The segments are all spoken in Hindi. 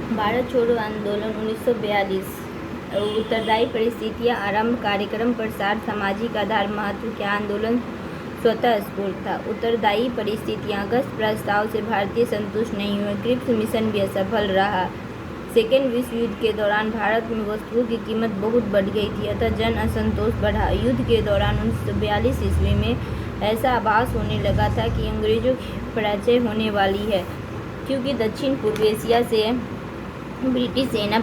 भारत छोड़ो आंदोलन 1942 उत्तरदायी परिस्थितियां आरंभ कार्यक्रम प्रसार सामाजिक आधार महत्व क्या आंदोलन स्वतः स्फूर्त था। उत्तरदायी परिस्थितियां अगस्त प्रस्ताव से भारतीय संतुष्ट नहीं हुए। क्रिप्स मिशन भी असफल रहा। सेकेंड विश्व युद्ध के दौरान भारत में वस्तुओं की कीमत बहुत बढ़ गई थी, अतः जन असंतोष बढ़ा। युद्ध के दौरान 1942 ईस्वी में ऐसा आभास होने लगा था कि अंग्रेजों की पराजय होने वाली है, क्योंकि दक्षिण पूर्व एशिया से ब्रिटिश सेना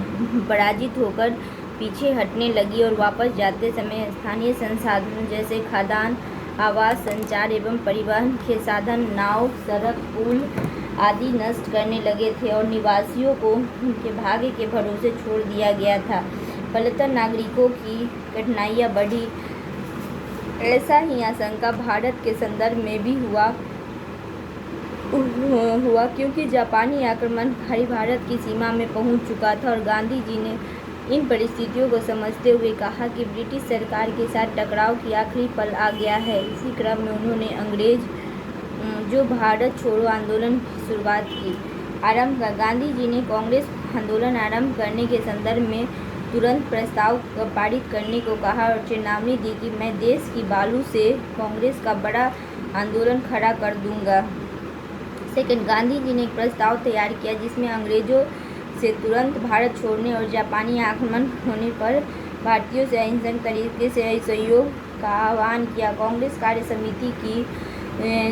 पराजित होकर पीछे हटने लगी और वापस जाते समय स्थानीय संसाधनों जैसे खाद्यान्न, आवास, संचार एवं परिवहन के साधन, नाव, सड़क, पुल आदि नष्ट करने लगे थे और निवासियों को उनके भाग्य के भरोसे छोड़ दिया गया था। फलतः नागरिकों की कठिनाइयां बढ़ी। ऐसा ही आशंका भारत के संदर्भ में भी हुआ क्योंकि जापानी आक्रमण भारत की सीमा में पहुंच चुका था और गांधी जी ने इन परिस्थितियों को समझते हुए कहा कि ब्रिटिश सरकार के साथ टकराव की आखिरी पल आ गया है। इसी क्रम में उन्होंने अंग्रेज जो भारत छोड़ो आंदोलन की शुरुआत की आरंभ का। गांधी जी ने कांग्रेस आंदोलन आरंभ करने के संदर्भ में तुरंत प्रस्ताव पारित करने को कहा और चेतावनी दी कि मैं देश की बालू से कांग्रेस का बड़ा आंदोलन खड़ा कर दूंगा। सेकंड, गांधी जी ने एक प्रस्ताव तैयार किया जिसमें अंग्रेजों से तुरंत भारत छोड़ने और जापानी आक्रमण होने पर भारतीयों से अहिंसक तरीके से सहयोग का आह्वान किया। कांग्रेस कार्य समिति की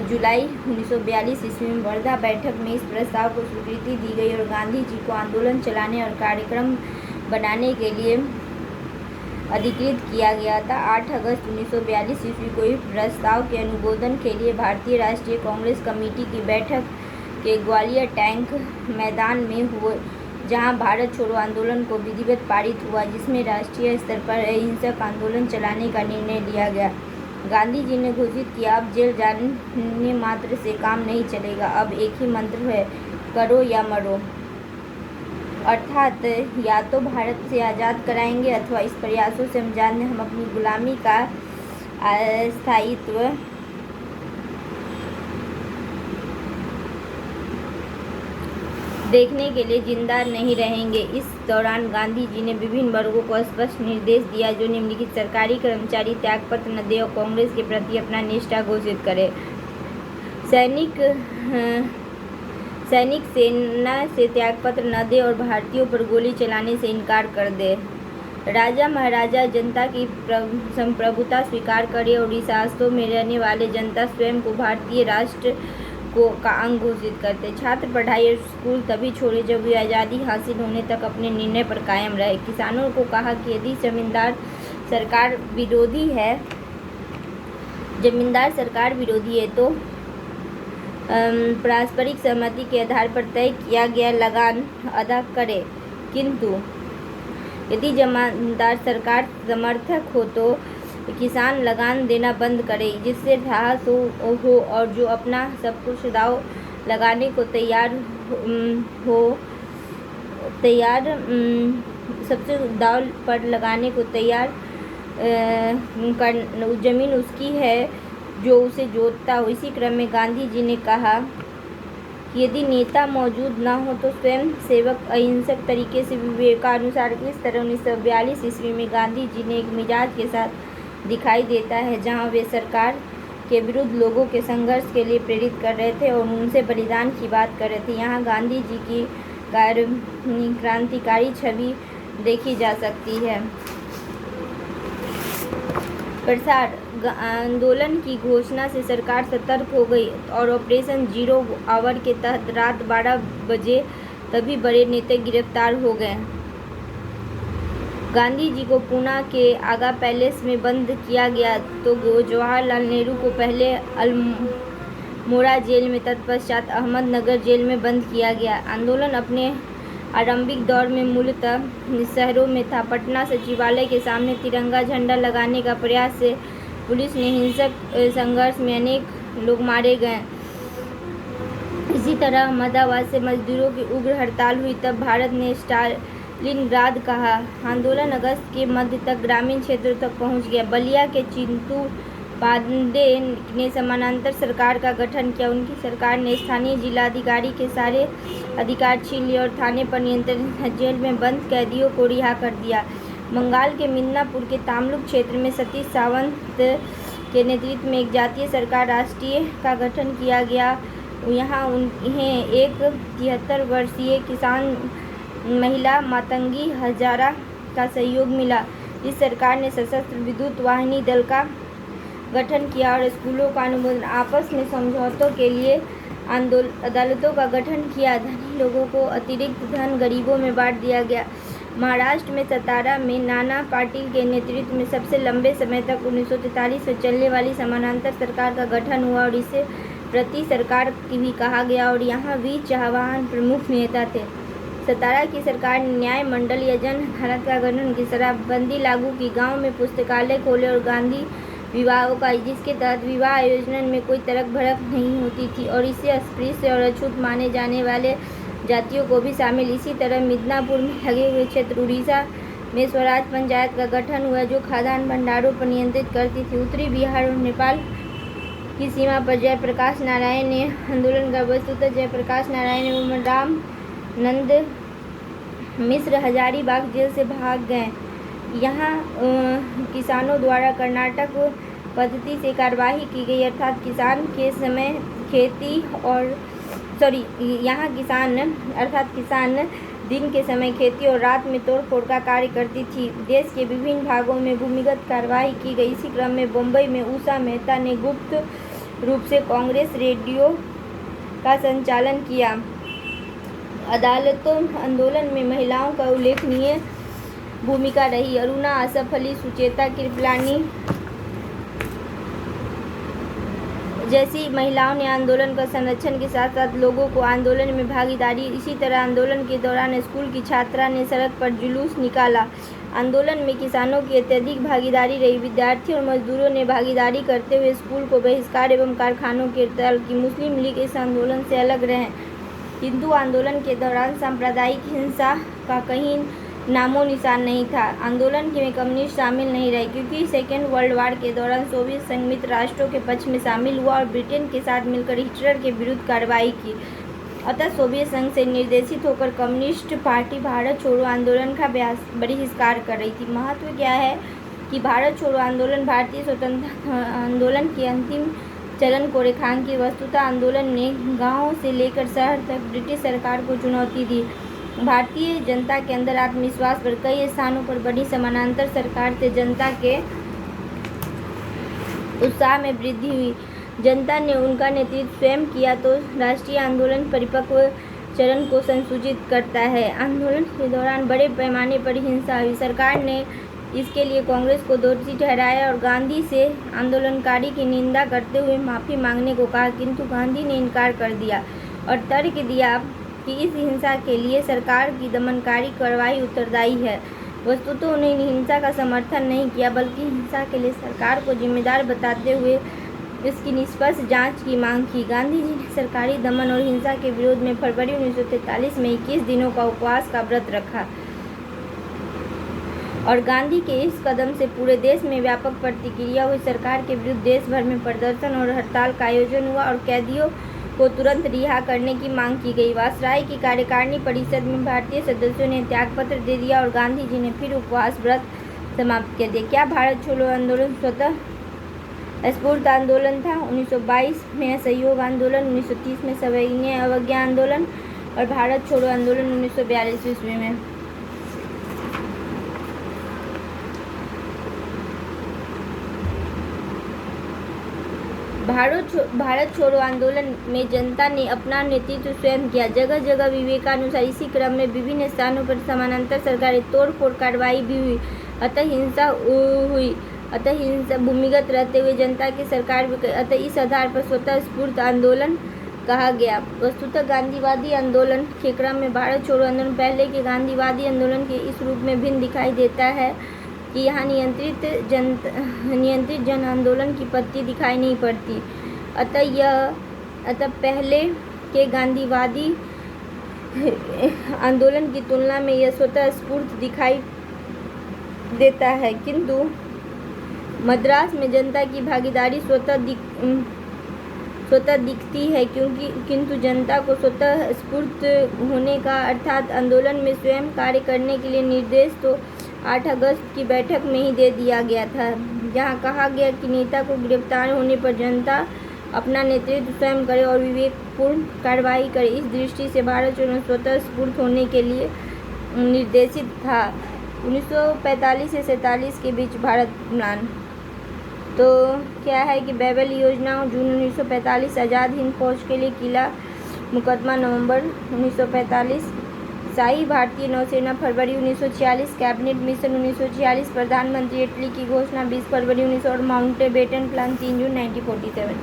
जुलाई 1942 ईस्वी में वर्धा बैठक में इस प्रस्ताव को स्वीकृति दी गई और गांधी जी को आंदोलन चलाने और कार्यक्रम बनाने के लिए अधिकृत किया गया था। 8 अगस्त 1942 ईस्वी को इस प्रस्ताव के अनुमोदन के लिए भारतीय राष्ट्रीय कांग्रेस कमेटी की बैठक के ग्वालियर टैंक मैदान में हुए, जहां भारत छोड़ो आंदोलन को विधिवत पारित हुआ, जिसमें राष्ट्रीय स्तर पर अहिंसक आंदोलन चलाने का निर्णय लिया गया। गांधी जी ने घोषित किया, अब जेल जाने मात्र से काम नहीं चलेगा, अब एक ही मंत्र है, करो या मरो। अर्थात या तो भारत से आज़ाद कराएंगे अथवा इस प्रयासों से हम अपनी गुलामी का स्थायित्व देखने के लिए जिंदा नहीं रहेंगे। इस दौरान गांधी जी ने विभिन्न वर्गों को स्पष्ट निर्देश दिया जो निम्नलिखित सरकारी कर्मचारी त्यागपत्र न दें और कांग्रेस के प्रति अपना निष्ठा घोषित करें। सैनिक सेना से त्यागपत्र न दे और भारतीयों पर गोली चलाने से इनकार कर दे। राजा महाराजा जनता की संप्रभुता स्वीकार करे और इस आस्तों में रहने वाले जनता स्वयं को भारतीय राष्ट्र का अंग घोषित करते। छात्र पढ़ाई और स्कूल तभी छोड़े जब वे आज़ादी हासिल होने तक अपने निर्णय पर कायम रहे। किसानों को कहा कि यदि जमींदार सरकार विरोधी है तो पारस्परिक सहमति के आधार पर तय किया गया लगान अदा करे, किंतु यदि जमींदार सरकार समर्थक हो तो किसान लगान देना बंद करे, जिससे साहस हो और जो अपना सब कुछ दाव लगाने को सबसे दाव पर लगाने को तैयार जमीन उसकी है जो उसे जोतता हो। इसी क्रम में गांधी जी ने कहा कि यदि नेता मौजूद न हो तो स्वयं सेवक अहिंसक तरीके से विवेकानुसार। इस तरह 1942 ईस्वी में गांधी जी ने एक मिजाज के साथ दिखाई देता है जहां वे सरकार के विरुद्ध लोगों के संघर्ष के लिए प्रेरित कर रहे थे और उनसे बलिदान की बात कर रहे थे। यहाँ गांधी जी की क्रांतिकारी छवि देखी जा सकती है। प्रसार आंदोलन की घोषणा से सरकार सतर्क हो गई और ऑपरेशन जीरो आवर के तहत रात 12 बजे तभी बड़े नेता गिरफ्तार हो गए। गांधी जी को पूना के आगा पैलेस में बंद किया गया तो जवाहरलाल नेहरू को पहले अल्मोड़ा जेल में तत्पश्चात अहमदनगर जेल में बंद किया गया। आंदोलन अपने आरंभिक दौर में मूलतः शहरों में था। पटना सचिवालय के सामने तिरंगा झंडा लगाने का प्रयास से पुलिस ने हिंसक संघर्ष में अनेक लोग मारे गए। इसी तरह अहमदाबाद से मजदूरों की उग्र हड़ताल हुई, तब भारत ने स्टालिनग्राद कहा। आंदोलन अगस्त के मध्य तक ग्रामीण क्षेत्रों तक पहुंच गया। बलिया के पांडे ने समानांतर सरकार का गठन किया। उनकी सरकार ने स्थानीय जिलाधिकारी के सारे अधिकार छीन लिए और थाने पर नियंत्रण जेल में बंद कैदियों को रिहा कर दिया। बंगाल के मिदनापुर के तमलुक क्षेत्र में सतीश सावंत के नेतृत्व में एक जातीय सरकार राष्ट्रीय का गठन किया गया। यहाँ उन्हें एक 73 वर्षीय किसान महिला मातंगी हजारा का सहयोग मिला। इस सरकार ने सशस्त्र विद्युत वाहिनी दल का गठन किया और स्कूलों का अनुमोदन, आपस में समझौतों के लिए अदालतों का गठन किया। धनी लोगों को अतिरिक्त धन गरीबों में बांट दिया गया। महाराष्ट्र में सतारा में नाना पाटील के नेतृत्व में सबसे लंबे समय तक 1943 से चलने वाली समानांतर सरकार का गठन हुआ और इसे प्रति सरकार भी कहा गया और यहाँ वी चौहान प्रमुख नेता थे। सतारा की सरकार ने न्याय मंडल या जन अदालत का गठन की, शराबबंदी लागू की, गांव में पुस्तकालय खोले और गांधी विवाहों का, जिसके तहत विवाह आयोजन में कोई तर्क भड़क नहीं होती थी और इसे अस्पृश्य और अछूत माने जाने वाले जातियों को भी शामिल। इसी तरह मिदनापुर में लगे हुए क्षेत्र उड़ीसा में स्वराज पंचायत का गठन हुआ जो खाद्यान्न भंडारों पर नियंत्रित करती थी। उत्तरी बिहार और नेपाल की सीमा पर जयप्रकाश नारायण ने आंदोलन का, वस्तुतः जयप्रकाश नारायण एवं राम नंद मिश्र हजारीबाग जेल से भाग गए। यहाँ किसानों द्वारा कर्नाटक पद्धति से कार्यवाही की गई, अर्थात किसान के समय खेती और यहाँ किसान दिन के समय खेती और रात में तोड़फोड़ का कार्य करती थी। देश के विभिन्न भागों में भूमिगत कार्यवाही की गई। इसी क्रम में बम्बई में उषा मेहता ने गुप्त रूप से कांग्रेस रेडियो का संचालन किया। अदालतों आंदोलन में महिलाओं का उल्लेखनीय भूमिका रही। अरुणा आसफ अली, सुचेता कृपलानी जैसी महिलाओं ने आंदोलन का संरक्षण के साथ साथ लोगों को आंदोलन में भागीदारी। इसी तरह आंदोलन के दौरान स्कूल की छात्रा ने सड़क पर जुलूस निकाला। आंदोलन में किसानों की अत्यधिक भागीदारी रही। विद्यार्थियों और मजदूरों ने भागीदारी करते हुए स्कूल को बहिष्कार एवं कारखानों के तल की। मुस्लिम लीग इस आंदोलन से अलग रहे। हिंदू आंदोलन के दौरान सांप्रदायिक हिंसा का कहीं नामो निशान नहीं था। आंदोलन में कम्युनिस्ट शामिल नहीं रहे क्योंकि सेकेंड वर्ल्ड वार के दौरान सोवियत संघ मित्र राष्ट्रों के पक्ष में शामिल हुआ और ब्रिटेन के साथ मिलकर हिटलर के विरुद्ध कार्रवाई की। अतः सोवियत संघ से निर्देशित होकर कम्युनिस्ट पार्टी भारत छोड़ो आंदोलन का बहिष्कार कर रही थी। महत्व क्या है कि भारत छोड़ो आंदोलन भारतीय स्वतंत्रता आंदोलन के अंतिम चरण को रेखांकित। वस्तुतः आंदोलन ने गाँव से लेकर शहर तक ब्रिटिश सरकार को चुनौती दी। भारतीय जनता के अंदर आत्मविश्वास पर कई स्थानों पर बनी समानांतर सरकार से जनता के उत्साह में वृद्धि हुई। जनता ने उनका नेतृत्व स्वयं किया तो राष्ट्रीय आंदोलन परिपक्व चरण को संसूचित करता है। आंदोलन के दौरान बड़े पैमाने पर हिंसा हुई। सरकार ने इसके लिए कांग्रेस को दोषी ठहराया और गांधी से आंदोलनकारी की निंदा करते हुए माफ़ी मांगने को कहा, किंतु गांधी ने इनकार कर दिया और तर्क दिया कि इस हिंसा के लिए सरकार की दमनकारी कार्रवाई उत्तरदायी है। वस्तुतः उन्होंने हिंसा का समर्थन नहीं किया बल्कि हिंसा के लिए सरकार को जिम्मेदार बताते हुए इसकी निष्पक्ष जांच की मांग की। गांधी जी ने सरकारी दमन और हिंसा के विरोध में फरवरी 1943 में 21 दिनों का उपवास का व्रत रखा और गांधी के इस कदम से पूरे देश में व्यापक प्रतिक्रिया हुई। सरकार के विरुद्ध देश भर में प्रदर्शन और हड़ताल का आयोजन हुआ और कैदियों को तुरंत रिहा करने की मांग की गई। वायसराय की कार्यकारिणी परिषद में भारतीय सदस्यों ने त्यागपत्र दे दिया और गांधी जी ने फिर उपवास व्रत समाप्त कर दिया। क्या भारत छोड़ो आंदोलन स्वतः स्फूर्त आंदोलन था? 1922 में असहयोग आंदोलन, 1930 में सविनय अवज्ञा आंदोलन और भारत छोड़ो आंदोलन 1942 ईस्वी में। भारत छोड़ो आंदोलन में जनता ने अपना नेतृत्व स्वयं किया। जगह जगह विवेकानुसार इसी क्रम में विभिन्न स्थानों पर समानांतर सरकारी तोड़फोड़ कार्रवाई भी हुई। अतः हिंसा भूमिगत रहते हुए जनता की सरकार भी, अतः इस आधार पर स्वतः स्फूर्त आंदोलन कहा गया। वस्तुतः गांधीवादी आंदोलन के क्रम में भारत छोड़ो आंदोलन पहले के गांधीवादी आंदोलन के इस रूप में भिन्न दिखाई देता है कि यहाँ नियंत्रित जन आंदोलन की पत्ती दिखाई नहीं पड़ती। अतः पहले के गांधीवादी आंदोलन की तुलना में यह स्वतः स्फूर्त दिखाई देता है, किंतु मद्रास में जनता की भागीदारी स्वतः दिखती है, किंतु जनता को स्वतः स्फूर्त होने का अर्थात आंदोलन में स्वयं कार्य करने के लिए निर्देश तो 8 अगस्त की बैठक में ही दे दिया गया था, जहां कहा गया कि नेता को गिरफ्तार होने पर जनता अपना नेतृत्व स्वयं करे और विवेकपूर्ण कार्रवाई करे। इस दृष्टि से भारत चुनाव स्वतः स्फूर्त होने के लिए निर्देशित था। 1945 से 47 के बीच भारत प्लान तो क्या है कि बैबल योजना जून 1945, आज़ाद हिंद फौज के लिए किला मुकदमा नवंबर 1945, शाही भारतीय नौसेना फरवरी 1946, कैबिनेट मिशन 1946, प्रधानमंत्री इटली की घोषणा 20 फरवरी 1900 और माउंटबेटन प्लान 3 जून 1947।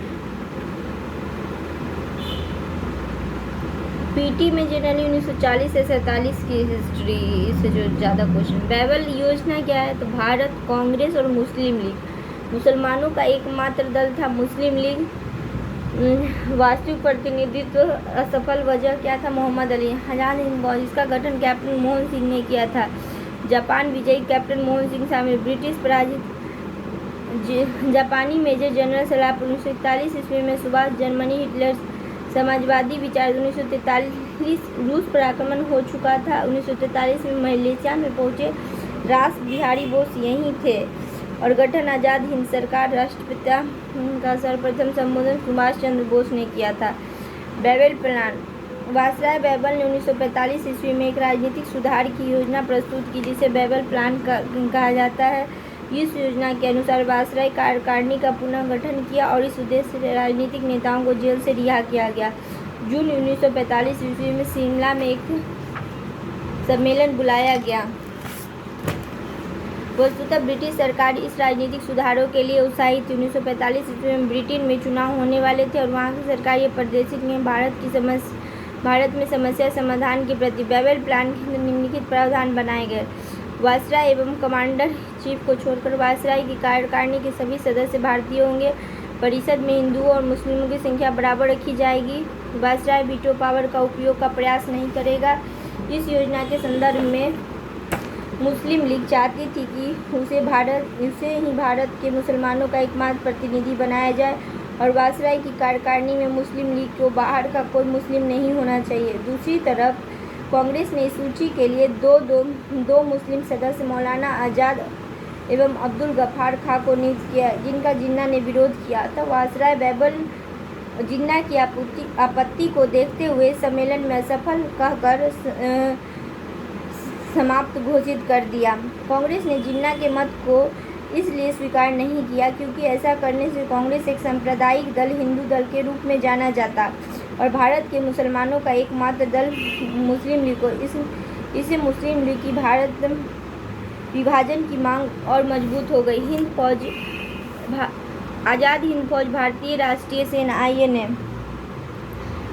पीटी में जनरली 1940 से 47 की हिस्ट्री से जो ज़्यादा क्वेश्चन। बैबल योजना क्या है? तो भारत कांग्रेस और मुस्लिम लीग, मुसलमानों का एकमात्र दल था मुस्लिम लीग। वास्तविक प्रतिनिधित्व असफल, वजह क्या था? मोहम्मद अली। आज़ाद हिंद फौज, इसका गठन कैप्टन मोहन सिंह ने किया था। जापान विजयी, कैप्टन मोहन सिंह शामिल। ब्रिटिश पराजित, जापानी मेजर जनरल सलाह 1941 ईस्वी में सुभाष। जर्मनी, हिटलर समाजवादी विचार। 1943 रूस पर आक्रमण हो चुका था। 1943 में मलेशिया में पहुंचे रास बिहारी बोस यहीं थे। और गठन आज़ाद हिंद सरकार, राष्ट्रपिता का सर्वप्रथम संबोधन सुभाष चंद्र बोस ने किया था। बैबल प्लान, वायसराय बैबल ने 1945 ईस्वी में एक राजनीतिक सुधार की योजना प्रस्तुत की, जिसे बैबल प्लान कहा जाता है। इस योजना के अनुसार वायसराय कार्यकारिणी का पुनर्गठन किया और इस उद्देश्य से राजनीतिक नेताओं को जेल से रिहा किया गया। जून 1945 ईस्वी में शिमला में एक सम्मेलन बुलाया गया। वस्तुतः ब्रिटिश सरकार इस राजनीतिक सुधारों के लिए उत्साहित थी। 1945 ईस्वी में ब्रिटेन में चुनाव होने वाले थे और वहाँ की सरकार ये प्रदर्शित में भारत में समस्या समाधान के प्रति बैबल प्लान के निम्नलिखित प्रावधान बनाए गए। वायसराय एवं कमांडर चीफ को छोड़कर वायसराय की कार्यकारिणी के सभी सदस्य भारतीय होंगे। परिषद में हिंदुओं और मुस्लिमों की संख्या बराबर रखी जाएगी। वायसराय वीटो पावर का उपयोग का प्रयास नहीं करेगा। इस योजना के संदर्भ में मुस्लिम लीग चाहती थी कि उसे ही भारत के मुसलमानों का एकमात्र प्रतिनिधि बनाया जाए और वायसराय की कार्यकारिणी में मुस्लिम लीग को बाहर का कोई मुस्लिम नहीं होना चाहिए। दूसरी तरफ कांग्रेस ने इस सूची के लिए दो मुस्लिम सदस्य मौलाना आज़ाद एवं अब्दुल गफ्फार खां को नियुक्त किया, जिनका जिन्ना ने विरोध किया था। वायसराय बैबल जिन्ना की आपत्ति को देखते हुए सम्मेलन में असफल कहकर समाप्त घोषित कर दिया। कांग्रेस ने जिन्ना के मत को इसलिए स्वीकार नहीं किया क्योंकि ऐसा करने से कांग्रेस एक सांप्रदायिक दल, हिंदू दल के रूप में जाना जाता और भारत के मुसलमानों का एकमात्र दल मुस्लिम लीग को इससे मुस्लिम लीग की भारत विभाजन की मांग और मजबूत हो गई। आज़ाद हिंद फौज भारतीय राष्ट्रीय सेना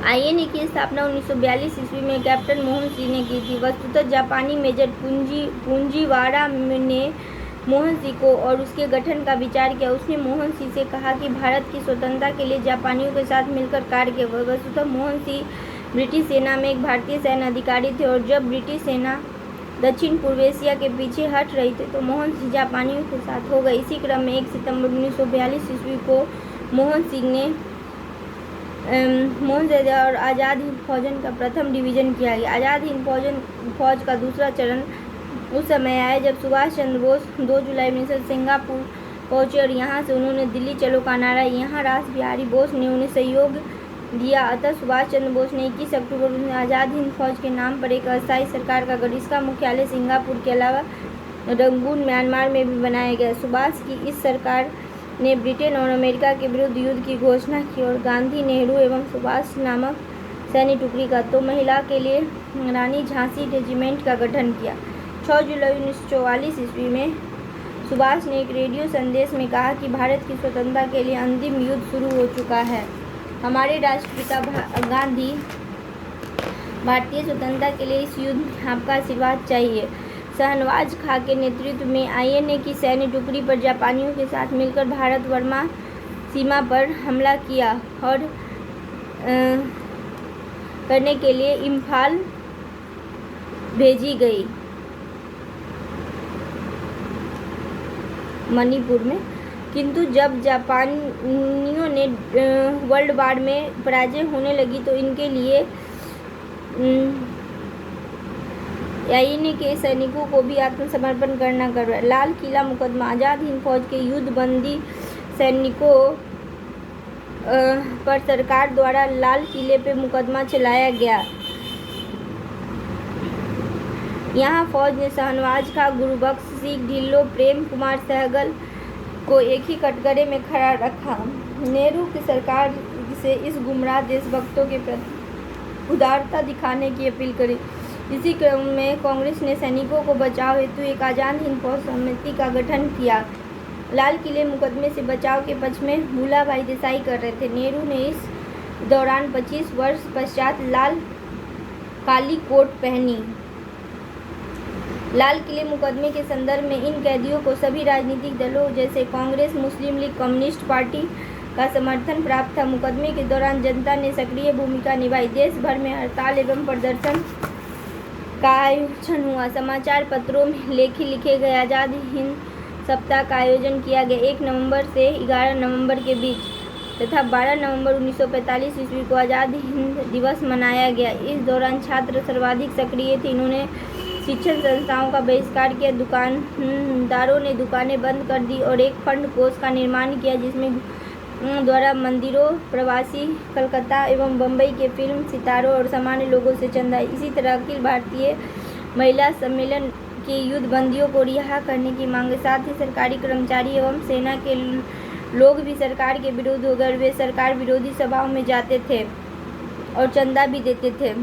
आईएनए की स्थापना 1942 ईस्वी में कैप्टन मोहन सिंह ने की थी। वस्तुतः जापानी मेजर पूंजीवारा ने मोहन सिंह को और उसके गठन का विचार किया। उसने मोहन सिंह से कहा कि भारत की स्वतंत्रता के लिए जापानियों के साथ मिलकर कार्य किया। वस्तुतः मोहन सिंह ब्रिटिश सेना में एक भारतीय सैन्य अधिकारी थे और जब ब्रिटिश सेना दक्षिण पूर्व एशिया के पीछे हट रही थी तो मोहन सिंह जापानियों के साथ हो गए। इसी क्रम में 1 सितंबर 1942 ईस्वी को मोहन सिंह और आज़ाद हिंद फौजन का प्रथम डिवीज़न किया गया। आज़ाद हिंद फौज का दूसरा चरण उस समय आया जब सुभाष चंद्र बोस 2 जुलाई 1900 सिंगापुर पहुंचे और यहां से उन्होंने दिल्ली चलो का नारा। यहाँ रास बिहारी बोस ने उन्हें सहयोग दिया। अतः सुभाष चंद्र बोस ने 21 अक्टूबर में आज़ाद हिंद फौज के नाम पर एक अस्थायी सरकार का गठन। इसका मुख्यालय सिंगापुर के अलावा रंगून म्यांमार में भी बनाया गया। सुभाष की इस सरकार ने ब्रिटेन और अमेरिका के विरुद्ध युद्ध की घोषणा की और गांधी, नेहरू एवं सुभाष नामक सैन्य टुकड़ी का तो महिला के लिए रानी झांसी रेजिमेंट का गठन किया। 6 जुलाई 1944 ईस्वी में सुभाष ने एक रेडियो संदेश में कहा कि भारत की स्वतंत्रता के लिए अंतिम युद्ध शुरू हो चुका है। हमारे राष्ट्रपिता गांधी भारतीय स्वतंत्रता के लिए इस युद्ध में आपका आशीर्वाद चाहिए। शाहनवाज खां के नेतृत्व में आईएनए की सैन्य टुकड़ी पर जापानियों के साथ मिलकर भारत बर्मा सीमा पर हमला किया और करने के लिए इम्फाल भेजी गई। मणिपुर में किंतु जब जापानियों ने वर्ल्ड वार में पराजय होने लगी तो इनके लिए यानी के सैनिकों को भी आत्मसमर्पण करना पड़ा। लाल किला मुकदमा। आज़ाद हिंद फौज के युद्धबंदी सैनिकों पर सरकार द्वारा लाल किले पे मुकदमा चलाया गया। यहाँ फौज ने शाहनवाज खां, गुरुबख्श सिंह ढिल्लों, प्रेम कुमार सहगल को एक ही कटघरे में खड़ा रखा। नेहरू की सरकार से इस गुमराह देशभक्तों के प्रति उदारता दिखाने की अपील करी। इसी क्रम में कांग्रेस ने सैनिकों को बचाव हेतु एक आज़ाद हिंद फौज समिति का गठन किया। लाल किले मुकदमे से बचाव के पक्ष में भूलाभाई देसाई कर रहे थे। नेहरू ने इस दौरान 25 वर्ष पश्चात काली कोट पहनी। लाल किले मुकदमे के संदर्भ में इन कैदियों को सभी राजनीतिक दलों जैसे कांग्रेस, मुस्लिम लीग, कम्युनिस्ट पार्टी का समर्थन प्राप्त था। मुकदमे के दौरान जनता ने सक्रिय भूमिका निभाई। देश भर में हड़ताल एवं प्रदर्शन का आयोजन हुआ। समाचार पत्रों में लेख लिखे गए। आज़ाद हिंद सप्ताह का आयोजन किया गया। 1 नवंबर से 11 नवंबर के बीच तथा 12 नवंबर 1945 ईस्वी को आज़ाद हिंद दिवस मनाया गया। इस दौरान छात्र सर्वाधिक सक्रिय थे। इन्होंने शिक्षण संस्थाओं का बहिष्कार किया। दुकानदारों ने दुकानें बंद कर दी और एक फंड कोष का निर्माण किया जिसमें द्वारा मंदिरों, प्रवासी कलकत्ता एवं बम्बई के फिल्म सितारों और सामान्य लोगों से चंदा। इसी तरह अखिल भारतीय महिला सम्मेलन के युद्धबंदियों को रिहा करने की मांग के साथ ही सरकारी कर्मचारी एवं सेना के लोग भी सरकार के विरुद्ध हो गए। वे सरकार विरोधी सभाओं में जाते थे और चंदा भी देते थे।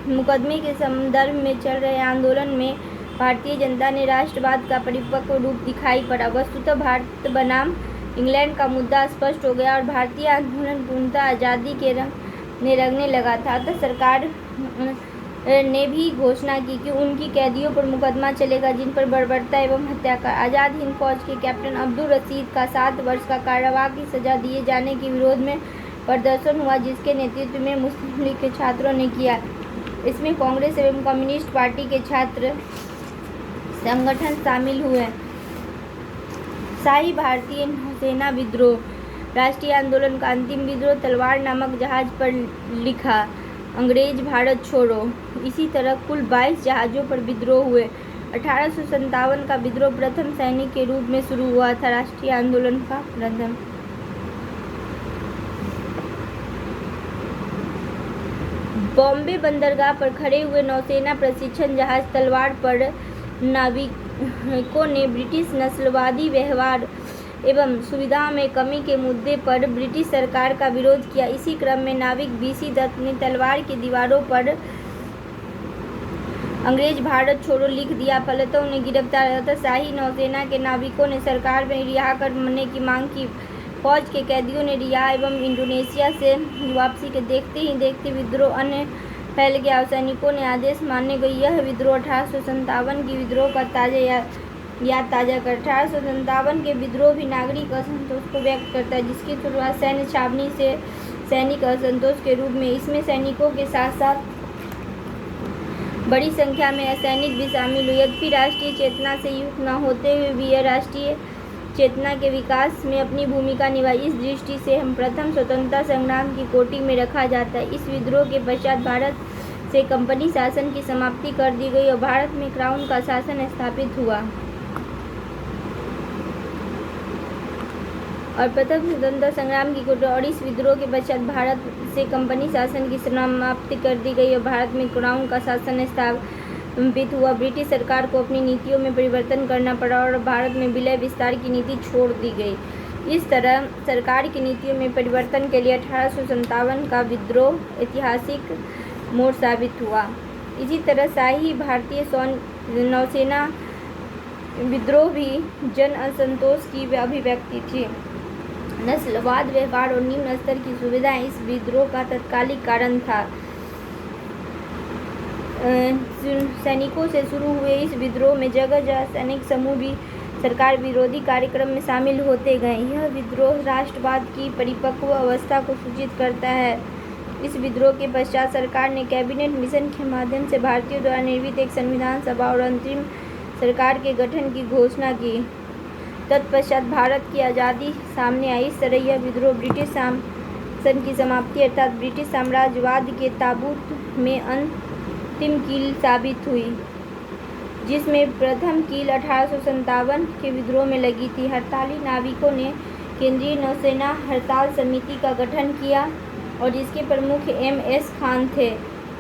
मुकदमे के संदर्भ में चल रहे आंदोलन में भारतीय जनता ने राष्ट्रवाद का परिपक्व रूप दिखाई पड़ा। वस्तुतः भारत बनाम इंग्लैंड का मुद्दा स्पष्ट हो गया और भारतीय आंदोलन पूर्णतः आज़ादी के रंग में रंगने लगा था। अतः सरकार ने भी घोषणा की कि उनकी कैदियों पर मुकदमा चलेगा जिन पर बर्बरता एवं हत्याकांड। आज़ाद हिंद फौज के कैप्टन अब्दुल रशीद का 7 वर्ष का कारावास की सजा दिए जाने के विरोध में प्रदर्शन हुआ जिसके नेतृत्व में मुस्लिम लीग के छात्रों ने किया। इसमें कांग्रेस एवं कम्युनिस्ट पार्टी के छात्र संगठन शामिल हुए। शाही भारतीय नौसेना विद्रोह। राष्ट्रीय आंदोलन का अंतिम विद्रोह तलवार नामक जहाज पर लिखा अंग्रेज भारत छोड़ो। इसी तरह कुल 22 जहाज़ों पर विद्रोह हुए। 1857 का विद्रोह प्रथम सैनिक के रूप में शुरू हुआ था। राष्ट्रीय आंदोलन का प्रथम बॉम्बे बंदरगाह पर खड़े हुए नौसेना प्रशिक्षण जहाज तलवार पर नाविकों ने ब्रिटिश नस्लवादी व्यवहार एवं सुविधा में कमी के मुद्दे पर ब्रिटिश सरकार का विरोध किया। इसी क्रम में नाविक बीसी दत्त ने तलवार की दीवारों पर अंग्रेज भारत छोड़ो लिख दिया। फलतः उन्हें गिरफ्तार किया। शाही नौसेना के नाविकों ने सरकार में रिहा करने की मांग की। फौज के कैदियों ने रिहा एवं इंडोनेशिया से वापसी के देखते ही देखते विद्रोह अन्य फैल गया और सैनिकों ने आदेश मानने गई। यह विद्रोह 1857 की विद्रोह का याद ताज़ा कर 1857 के विद्रोह भी नागरिक असंतोष को व्यक्त करता है जिसकी शुरुआत सैन्य छावनी से सैनिक असंतोष के रूप में। इसमें सैनिकों के साथ साथ बड़ी संख्या में असैनिक भी शामिल हुए। यद्यपि राष्ट्रीय चेतना से युक्त न होते हुए भी यह राष्ट्रीय चेतना के विकास में अपनी भूमिका निभाई। इस दृष्टि से हम प्रथम स्वतंत्रता संग्राम की कोटि में रखा जाता है। इस विद्रोह के पश्चात भारत से कंपनी शासन की समाप्ति कर दी गई और भारत में क्राउन का शासन स्थापित हुआ। और प्रथम स्वतंत्रता संग्राम की कोटि और इस विद्रोह के पश्चात भारत से कंपनी शासन की समाप्ति कर दी गई और भारत में क्राउन का शासन स्थापित हुआ। ब्रिटिश सरकार को अपनी नीतियों में परिवर्तन करना पड़ा और भारत में विलय विस्तार की नीति छोड़ दी गई। इस तरह सरकार की नीतियों में परिवर्तन के लिए 1857 का विद्रोह ऐतिहासिक मोड़ साबित हुआ। इसी तरह शाही भारतीय नौसेना विद्रोह भी जन असंतोष की अभिव्यक्ति थी। नस्लवाद, व्यवहार और निम्न स्तर की सुविधाएं इस विद्रोह का तत्कालिक कारण था। सैनिकों से शुरू हुए इस विद्रोह में जगह जगह सैनिक समूह भी सरकार विरोधी कार्यक्रम में शामिल होते गए। यह विद्रोह राष्ट्रवाद की परिपक्व अवस्था को सूचित करता है। इस विद्रोह के पश्चात सरकार ने कैबिनेट मिशन के माध्यम से भारतीयों द्वारा निर्मित एक संविधान सभा और अंतरिम सरकार के गठन की घोषणा की। तत्पश्चात भारत की आज़ादी सामने आई। इस तरह यह विद्रोह ब्रिटिश शासन की समाप्ति अर्थात ब्रिटिश साम्राज्यवाद के ताबूत में अंतिम कील साबित हुई, जिसमें प्रथम कील 1857 के विद्रोह में लगी थी। हड़ताली नाविकों ने केंद्रीय नौसेना हड़ताल समिति का गठन किया और जिसके प्रमुख MS खान थे।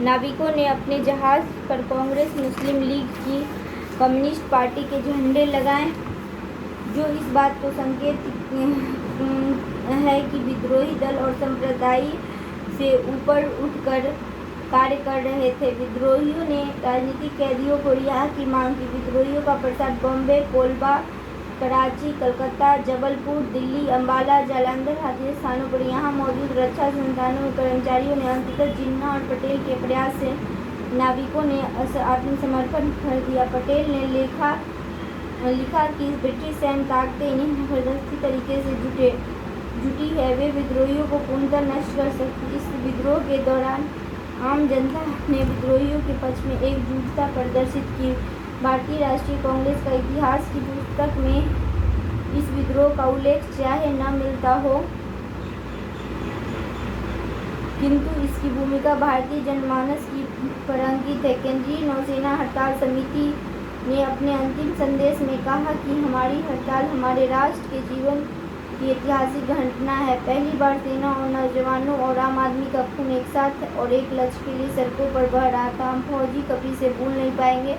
नाविकों ने अपने जहाज़ पर कांग्रेस, मुस्लिम लीग की कम्युनिस्ट पार्टी के झंडे लगाए, जो इस बात को संकेत है कि विद्रोही दल और संप्रदाय से ऊपर उठकर कार्य कर रहे थे। विद्रोहियों ने राजनीतिक कैदियों को रिहा की मांग की। विद्रोहियों का प्रसार बॉम्बे, कोलबा, कराची, कलकत्ता, जबलपुर, दिल्ली, अम्बाला, जालंधर आदि स्थानों पर यहाँ मौजूद रक्षा संस्थानों में कर्मचारियों ने अंततः जिन्ना और पटेल के प्रयास से नाविकों ने आत्मसमर्पण कर दिया। पटेल ने लिखा कि ब्रिटिश सैन्य ताकतें इन्हें जबरदस्ती तरीके से जुटी है, वे विद्रोहियों को पूर्णतः नष्ट कर सकती। इस विद्रोह के दौरान आम जनता ने विद्रोहियों के पक्ष में एकजुटता प्रदर्शित की। भारतीय राष्ट्रीय कांग्रेस का इतिहास की पुस्तक में इस विद्रोह का उल्लेख चाहे न मिलता हो, किंतु इसकी भूमिका भारतीय जनमानस की पर अंकित है। केंद्रीय नौसेना हड़ताल समिति ने अपने अंतिम संदेश में कहा कि हमारी हड़ताल हमारे राष्ट्र के जीवन की ऐतिहासिक घटना है। पहली बार सेना और नौजवानों और आम आदमी का खून एक साथ और एक लक्ष्य के लिए सड़कों पर बह रहा था। हम फौजी कभी से भूल नहीं पाएंगे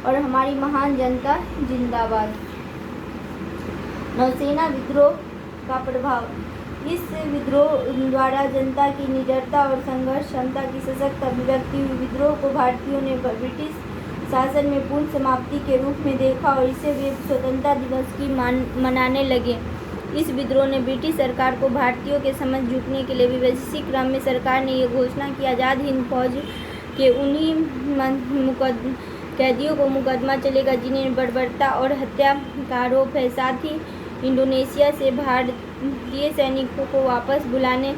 और हमारी महान जनता जिंदाबाद। नौसेना विद्रोह का प्रभाव। इस विद्रोह द्वारा जनता की निडरता और संघर्ष क्षमता की सशक्त अभिव्यक्ति हुई। विद्रोह को भारतीयों ने ब्रिटिश शासन में पूर्ण समाप्ति के रूप में देखा और इसे वे स्वतंत्रता दिवस की मनाने लगे। इस विद्रोह ने ब्रिटिश सरकार को भारतीयों के समझ झुकने के लिए भी इसी क्रम में सरकार ने यह घोषणा की आज़ाद हिंद फौज के उन्हीं कैदियों को मुकदमा चलेगा जिन्हें बर्बरता और हत्या का आरोप है। साथ ही इंडोनेशिया से भारतीय सैनिकों को वापस बुलाने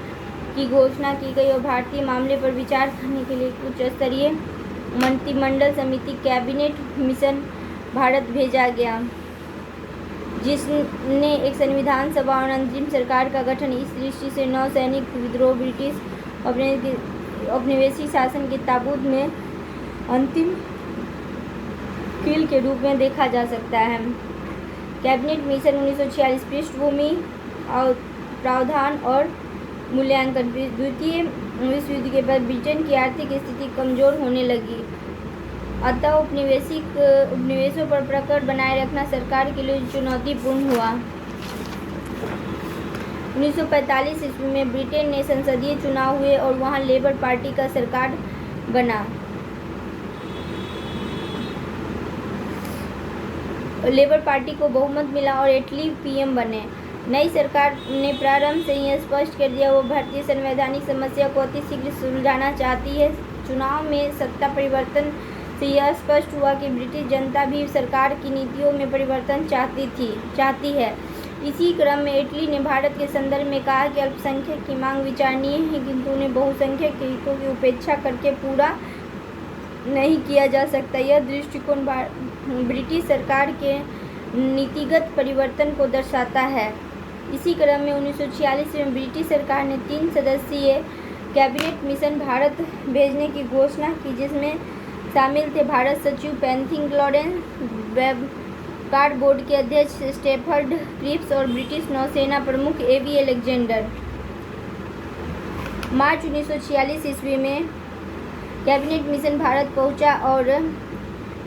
की घोषणा की गई और भारतीय मामले पर विचार करने के लिए उच्च स्तरीय मंत्रिमंडल समिति कैबिनेट मिशन भारत भेजा गया, जिसने एक संविधान सभा और अंतरिम सरकार का गठन। इस दृष्टि से नौसैनिक विद्रोह ब्रिटिश औपनिवेशिक शासन के ताबूत में अंतिम कील के रूप में देखा जा सकता है। कैबिनेट मिशन 1946 पृष्ठभूमि और प्रावधान और मूल्यांकन। द्वितीय विश्व युद्ध के बाद ब्रिटेन की आर्थिक स्थिति कमजोर होने लगी, अतः उपनिवेशों पर पकड़ बनाए रखना सरकार के लिए चुनौतीपूर्ण हुआ। 1945 ईस्वी में ब्रिटेन में संसदीय चुनाव हुए और वहां लेबर पार्टी का सरकार बना। लेबर पार्टी को बहुमत मिला और एटली PM बने। नई सरकार ने प्रारंभ से ही स्पष्ट कर दिया वो भारतीय संवैधानिक समस्या को अतिशीघ्र सुलझाना चाहती है। चुनाव में सत्ता परिवर्तन से यह स्पष्ट हुआ कि ब्रिटिश जनता भी सरकार की नीतियों में परिवर्तन चाहती है। इसी क्रम में एटली ने भारत के संदर्भ में कहा कि अल्पसंख्यक की मांग विचारणीय है, किंतु उन्हें बहुसंख्यक के हितों की उपेक्षा करके पूरा नहीं किया जा सकता। यह दृष्टिकोण ब्रिटिश सरकार के नीतिगत परिवर्तन को दर्शाता है। इसी क्रम में 1946 में ब्रिटिश सरकार ने 3 सदस्यीय कैबिनेट मिशन भारत भेजने की घोषणा की, जिसमें शामिल थे भारत सचिव पैंथिंग लॉरेंस, वेबकार्ड बोर्ड के अध्यक्ष स्टेफर्ड क्रिप्स और ब्रिटिश नौसेना प्रमुख A.V. अलेक्जेंडर। मार्च 1946 ईस्वी में कैबिनेट मिशन भारत पहुंचा और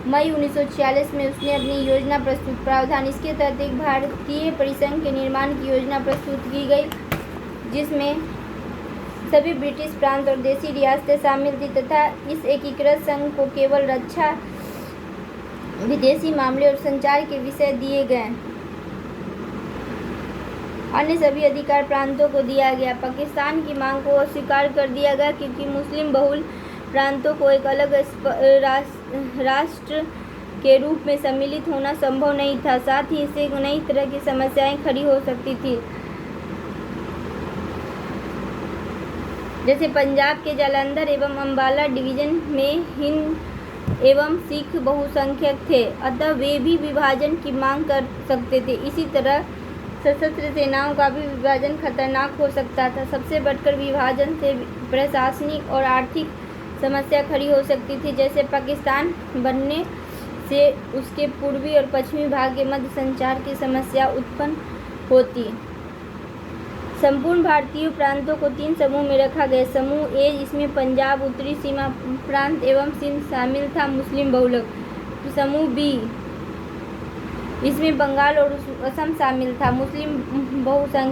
मई 1946 में उसने अपनी योजना प्रस्तुत। प्रावधान। इसके तहत एक भारतीय परिसंघ के निर्माण की योजना प्रस्तुत की गई, जिसमें सभी ब्रिटिश प्रांत और देशी रियासतें शामिल थी तथा इस एकीकृत संघ को केवल रक्षा, विदेशी मामले और संचार के विषय दिए गए। अन्य सभी अधिकार प्रांतों को दिया गया। पाकिस्तान की मांग को अस्वीकार कर दिया गया क्योंकि मुस्लिम बहुल प्रांतों को एक अलग राष्ट्र के रूप में सम्मिलित होना संभव नहीं था। साथ ही इससे नई तरह की समस्याएं खड़ी हो सकती थी, जैसे पंजाब के जालंधर एवं अम्बाला डिवीज़न में एवं सिख बहुसंख्यक थे, अतः वे भी विभाजन की मांग कर सकते थे। इसी तरह सशस्त्र सेनाओं का भी विभाजन खतरनाक हो सकता था। सबसे बढ़कर विभाजन से प्रशासनिक और आर्थिक समस्या खड़ी हो सकती थी, जैसे पाकिस्तान बनने से उसके पूर्वी और पश्चिमी भाग के मध्य संचार की समस्या उत्पन्न होती। संपूर्ण भारतीय प्रांतों को 3 समूह में रखा गया। समूह ए, इसमें पंजाब, उत्तरी सीमा प्रांत एवं सिंध शामिल था, मुस्लिम बहुल। समूह बी, इसमें बंगाल और असम शामिल था, मुस्लिम बहुसंख्यक।